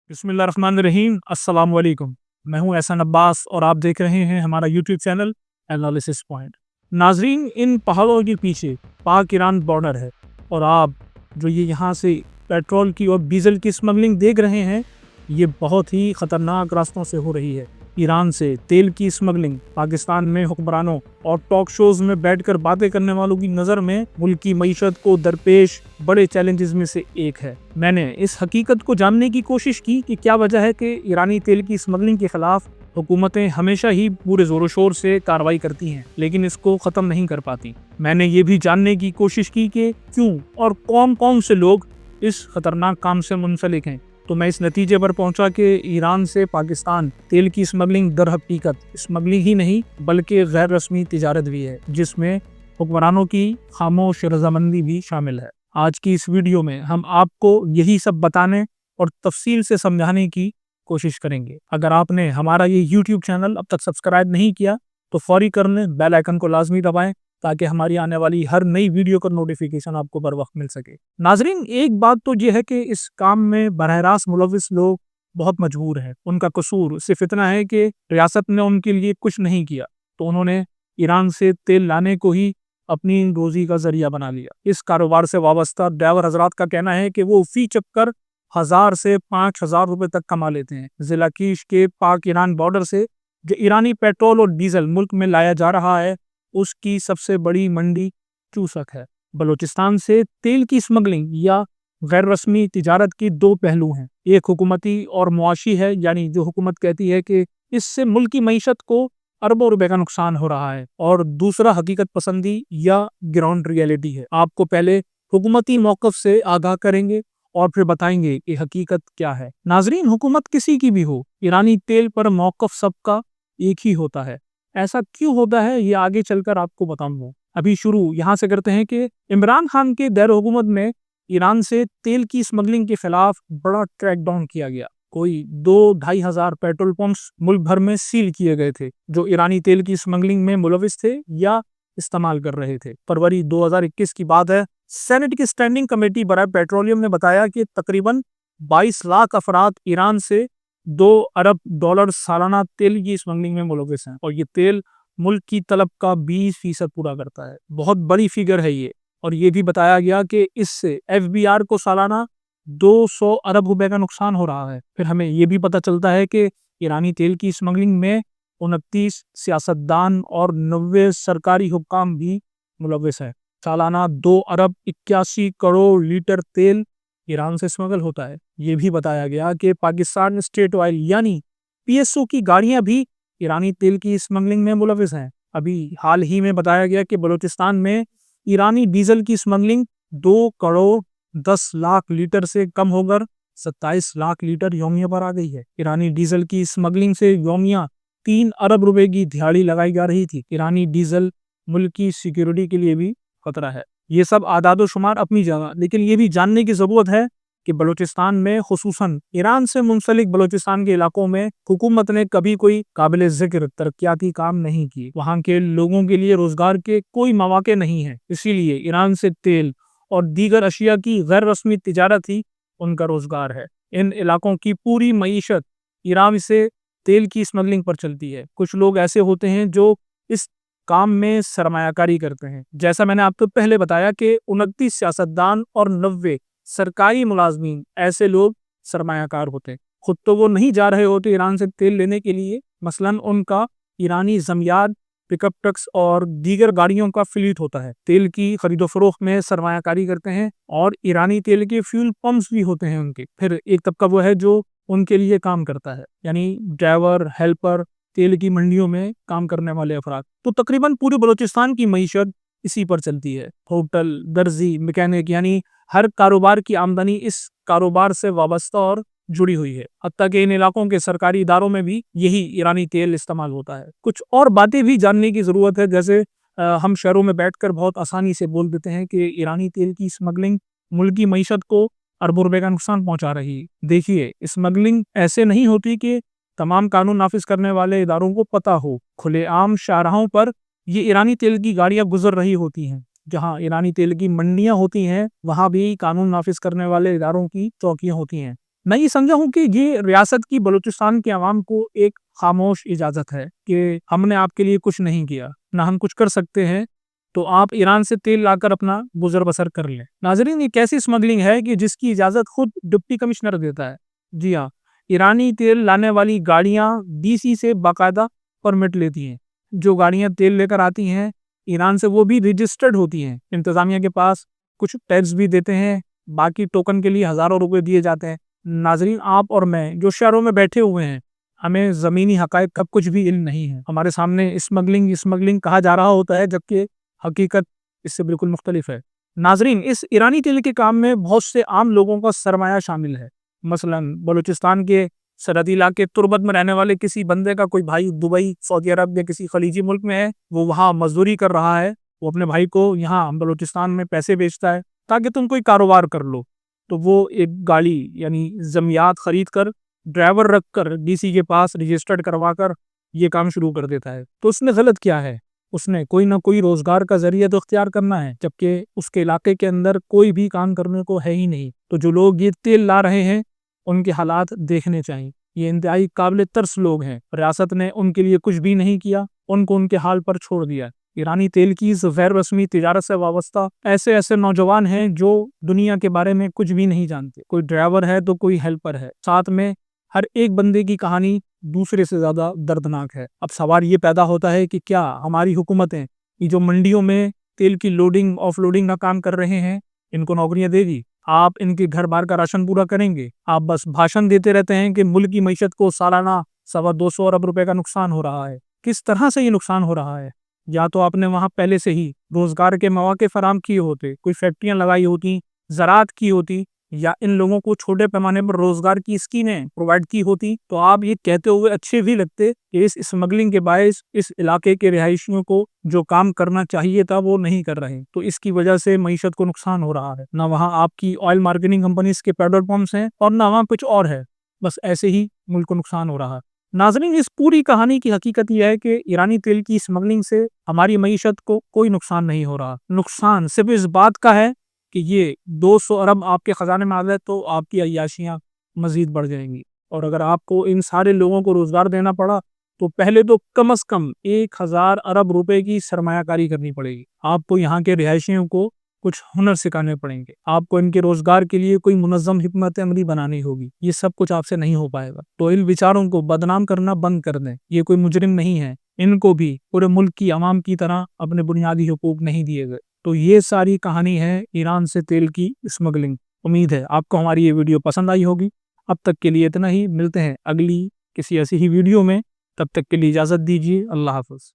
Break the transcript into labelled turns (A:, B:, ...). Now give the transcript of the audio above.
A: बिस्मिल्लाहिर्रहमानिर्रहीम। अस्सलाम वालेकुम। मैं हूं एहसान अब्बास और आप देख रहे हैं हमारा यूट्यूब चैनल एनालिसिस पॉइंट। नाजरीन, इन पहाड़ों के पीछे पाक ईरान बॉर्डर है और आप जो ये यहाँ से पेट्रोल की और डीजल की स्मगलिंग देख रहे हैं, ये बहुत ही ख़तरनाक रास्तों से हो रही है। ईरान से तेल की स्मगलिंग पाकिस्तान में हुक्मरानों और टॉक शोज में बैठकर बातें करने वालों की नज़र में मुल्क की मईशत को दरपेश बड़े चैलेंजेस में से एक है। मैंने इस हकीकत को जानने की कोशिश की कि क्या वजह है कि ईरानी तेल की स्मगलिंग के खिलाफ हुकूमतें हमेशा ही पूरे जोरों शोर से कार्रवाई करती हैं, लेकिन इसको ख़त्म नहीं कर पाती। मैंने ये भी जानने की कोशिश की कि क्यों और कौन कौन से लोग इस खतरनाक काम से मुंसलिक हैं। तो मैं इस नतीजे पर पहुंचा कि ईरान से पाकिस्तान तेल की स्मगलिंग दर हकीकत स्मगलिंग ही नहीं बल्कि गैर रस्मी तिजारत भी है, जिसमें हुक्मरानों की खामोश रजामंदी भी शामिल है। आज की इस वीडियो में हम आपको यही सब बताने और तफसील से समझाने की कोशिश करेंगे। अगर आपने हमारा ये यूट्यूब चैनल अब तक सब्सक्राइब नहीं किया तो फौरी कर लें, बेल आइकन को लाजमी दबाएं ताकि हमारी आने वाली हर नई वीडियो का नोटिफिकेशन आपको बर वक्त मिल सके। नाजरीन, एक बात तो ये है कि इस काम में बरह रास्त मुलविस लोग बहुत मजबूर हैं। उनका कसूर सिर्फ इतना है कि रियासत ने उनके लिए कुछ नहीं किया, तो उन्होंने ईरान से तेल लाने को ही अपनी रोजी का जरिया बना लिया। इस कारोबार से वाबस्ता ड्राइवर हजरात का कहना है कि वो फी चक्कर 1000 से 5000 रुपए तक कमा लेते हैं। जिला कीश के पाक ईरान बॉर्डर से जो ईरानी पेट्रोल और डीजल मुल्क में लाया जा रहा है, उसकी सबसे बड़ी मंडी चूसक है। बलूचिस्तान से तेल की स्मगलिंग या गैर रस्मी तिजारत की दो पहलू हैं। एक हुकूमती और मुआशी है, यानी जो हुकूमत कहती है कि इससे मुल्क की मईशत को अरबों रुपए का नुकसान हो रहा है, और दूसरा हकीकत पसंदी या ग्राउंड रियलिटी है। आपको पहले हुकूमती मौक़िफ़ से आगाह करेंगे और फिर बताएंगे कि हकीकत क्या है। नाजरीन, हुकूमत किसी की भी हो, ईरानी तेल पर मौक़िफ़ सबका एक ही होता है। ऐसा क्यों होता है ये आगे चलकर आपको बताऊंगा। अभी शुरू यहाँ से करते हैं कि इमरान खान के दौर हुकूमत में ईरान से तेल की स्मगलिंग के खिलाफ बड़ा क्रैकडाउन किया गया। कोई 2-2.5 हजार पेट्रोल पंप्स मुल्क भर में सील किए गए थे जो ईरानी तेल की स्मगलिंग में मुलविस थे या इस्तेमाल कर रहे थे। फरवरी 2021 की बात है। सेनेट की स्टैंडिंग कमेटी बराए पेट्रोलियम ने बताया कि तकरीबन 22 लाख अफराद ईरान से $2 अरब सालाना तेल की स्मगलिंग में मुलविस हैं, और ये तेल मुल्क की तलब का 20% पूरा करता है। बहुत बड़ी फिगर है ये। और ये भी बताया गया कि इससे एफबीआर को सालाना 200 अरब रुपए का नुकसान हो रहा है। फिर हमें ये भी पता चलता है कि ईरानी तेल की स्मगलिंग में 29 सियासतदान और 90 सरकारी हुक्काम भी मुलविस हैं। सालाना 2 अरब 81 करोड़ लीटर तेल ईरान से स्मगल होता है। ये भी बताया गया कि पाकिस्तान स्टेट ऑयल यानी पीएसओ की गाड़ियां भी ईरानी तेल की स्मगलिंग में मुलविस हैं। अभी हाल ही में बताया गया कि बलूचिस्तान में ईरानी डीजल की स्मगलिंग 2 करोड़ 10 लाख लीटर से कम होकर 27 लाख लीटर यौमिया पर आ गई है। ईरानी डीजल की स्मगलिंग से यौमिया 3 अरब रुपए की दिहाड़ी लगाई जा रही थी। ईरानी डीजल मुल्क की सिक्योरिटी के लिए भी खतरा है। ये सब आदाद व शुमार अपनी जगह, लेकिन ये भी जानने की जरूरत है कि बलूचिस्तान में, खुसूसन ईरान से मुंसलिक बलूचिस्तान के इलाकों में, हुकूमत ने कभी कोई काबिल जिक्र तरक्याती काम नहीं किए। वहाँ के लोगों के लिए रोजगार के कोई मौके नहीं है, इसीलिए ईरान से तेल और दीगर अशिया की गैर रस्मी तिजारत ही उनका रोजगार है। इन इलाकों की पूरी मईशत ईरान से तेल की स्मगलिंग पर चलती है। कुछ लोग ऐसे होते हैं जो इस काम में सरमायाकारी करते हैं। जैसा मैंने आपको पहले बताया कि 29 सियासतदान और 90 सरकारी मुलाजमीन ऐसे लोग सरमायाकार होते हैं। खुद तो वो नहीं जा रहे होते ईरान से तेल लेने के लिए, मसलन उनका ईरानी जमियात, पिकअप ट्रक्स और दीगर गाड़ियों का फ्लीट होता है। तेल की खरीदो फरोख्त में सरमायाकारी करते हैं, और ईरानी तेल के फ्यूल पंप्स भी होते हैं उनके। फिर एक तबका वो है जो उनके लिए काम करता है, यानी ड्राइवर, हेल्पर, तेल की मंडियों में काम करने वाले अफराद। तो तकरीबन पूरे बलूचिस्तान की मईशत इसी पर चलती है। होटल, दर्जी, मैकेनिक, यानी हर कारोबार की आमदनी इस कारोबार से वाबस्ता और जुड़ी हुई है। हत्ता कि इन इलाकों के सरकारी इदारों में भी यही ईरानी तेल इस्तेमाल होता है। कुछ और बातें भी जानने की ज़रूरत है, जैसे हम शहरों में बैठकर बहुत आसानी से बोल देते हैं कि ईरानी तेल की स्मगलिंग मुल्क की मईशत को अरबों रुपए का नुकसान पहुंचा रही है। देखिए, स्मगलिंग ऐसे नहीं होती कि तमाम कानून नाफिज करने वाले इदारों को पता हो। खुलेआम शाहराहों पर ये ईरानी तेल की गाड़ियां गुजर रही होती हैं। जहां ईरानी तेल की मंडियां होती हैं, वहां भी कानून नाफिज करने वाले इदारों की चौकियां होती हैं। میں یہ سمجھا ہوں کہ یہ ریاست کی بلوچستان کے عوام کو ایک خاموش اجازت ہے کہ ہم نے آپ کے لیے کچھ نہیں کیا، نہ ہم کچھ کر سکتے ہیں، تو آپ ایران سے تیل لا کر اپنا گزر بسر کر لیں۔ ناظرین، یہ کیسی اسمگلنگ ہے کہ جس کی اجازت خود ڈپٹی کمشنر دیتا ہے؟ جی ہاں، ایرانی تیل لانے والی گاڑیاں ڈی سی سے باقاعدہ پرمٹ لیتی ہیں۔ جو گاڑیاں تیل لے کر آتی ہیں ایران سے، وہ بھی رجسٹرڈ ہوتی ہیں، انتظامیہ کے پاس کچھ ٹیکس بھی دیتے ہیں، باقی ٹوکن کے لیے ہزاروں روپے دیے جاتے ہیں۔ ناظرین، آپ اور میں جو شہروں میں بیٹھے ہوئے ہیں، ہمیں زمینی حقائق کا کچھ بھی علم نہیں ہے۔ ہمارے سامنے اسمگلنگ کہا جا رہا ہوتا ہے، جبکہ حقیقت اس سے بالکل مختلف ہے۔ ناظرین، اس ایرانی تیل کے کام میں بہت سے عام لوگوں کا سرمایہ شامل ہے۔ مثلا بلوچستان کے سرحدی علاقے تربت میں رہنے والے کسی بندے کا کوئی بھائی دبئی، سعودی عرب یا کسی خلیجی ملک میں ہے، وہ وہاں مزدوری کر رہا ہے، وہ اپنے بھائی کو یہاں بلوچستان میں پیسے بیچتا ہے تاکہ تم کوئی کاروبار کر لو، تو وہ ایک گاڑی یعنی زمیات خرید کر ڈرائیور رکھ کر ڈی سی کے پاس رجسٹرڈ کروا کر یہ کام شروع کر دیتا ہے۔ تو اس نے غلط کیا ہے؟ اس نے کوئی نہ کوئی روزگار کا ذریعہ تو اختیار کرنا ہے، جبکہ اس کے علاقے کے اندر کوئی بھی کام کرنے کو ہے ہی نہیں۔ تو جو لوگ یہ تیل لا رہے ہیں ان کے حالات دیکھنے چاہیے۔ یہ انتہائی قابل ترس لوگ ہیں، ریاست نے ان کے لیے کچھ بھی نہیں کیا، ان کو ان کے حال پر چھوڑ دیا۔ ایرانی تیل کی اس غیر رسمی تجارت سے وابستہ ایسے نوجوان ہیں جو دنیا کے بارے میں کچھ بھی نہیں جانتے۔ کوئی ڈرائیور ہے تو کوئی ہیلپر ہے، ساتھ میں ہر ایک بندے کی کہانی دوسرے سے زیادہ دردناک ہے۔ اب سوال یہ پیدا ہوتا ہے کہ کیا ہماری حکومتیں یہ جو منڈیوں میں تیل کی لوڈنگ آف لوڈنگ کا کام کر رہے ہیں ان کو نوکریاں دے گی؟ آپ ان کے گھر بار کا راشن پورا کریں گے؟ آپ بس بھاشن دیتے رہتے ہیں کہ ملک کی معیشت کو سالانہ 250 ارب روپے کا نقصان ہو رہا ہے۔ کس طرح سے یہ نقصان ہو رہا ہے؟ یا تو آپ نے وہاں پہلے سے ہی روزگار کے مواقع فراہم کیے ہوتے، کوئی فیکٹریاں لگائی ہوتی، زراعت کی ہوتی، یا ان لوگوں کو چھوٹے پیمانے پر روزگار کی اسکیمیں پرووائڈ کی ہوتی، تو آپ یہ کہتے ہوئے اچھے بھی لگتے کہ اس اسمگلنگ کے باعث اس علاقے کے رہائشیوں کو جو کام کرنا چاہیے تھا وہ نہیں کر رہے، تو اس کی وجہ سے معیشت کو نقصان ہو رہا ہے۔ نہ وہاں آپ کی آئل مارکیٹنگ کمپنیز کے پیٹرول پمپس ہیں اور نہ وہاں کچھ اور ہے، بس ایسے ہی ملک کو نقصان ہو رہا ہے۔ ناظرین، اس پوری کہانی کی حقیقت یہ ہے کہ ایرانی تیل کی اسمگلنگ سے ہماری معیشت کو کوئی نقصان نہیں ہو رہا۔ نقصان صرف اس بات کا ہے کہ یہ 200 ارب آپ کے خزانے میں آ گئے تو آپ کی عیاشیاں مزید بڑھ جائیں گی، اور اگر آپ کو ان سارے لوگوں کو روزگار دینا پڑا تو پہلے تو کم از کم 1000 ارب روپے کی سرمایہ کاری کرنی پڑے گی۔ آپ کو یہاں کے رہائشیوں کو کچھ ہنر سکھانے پڑیں گے، آپ کو ان کے روزگار کے لیے کوئی منظم حکمت عملی بنانی ہوگی۔ یہ سب کچھ آپ سے نہیں ہو پائے گا، تو ان بیچاروں کو بدنام کرنا بند کر دیں۔ یہ کوئی مجرم نہیں ہے، ان کو بھی پورے ملک کی عوام کی طرح اپنے بنیادی حقوق نہیں دیے گئے۔ تو یہ ساری کہانی ہے ایران سے تیل کی اسمگلنگ۔ امید ہے آپ کو ہماری یہ ویڈیو پسند آئی ہوگی۔ اب تک کے لیے اتنا ہی، ملتے ہیں اگلی کسی ایسی ہی ویڈیو میں، تب تک کے لیے اجازت دیجیے۔ اللہ حافظ۔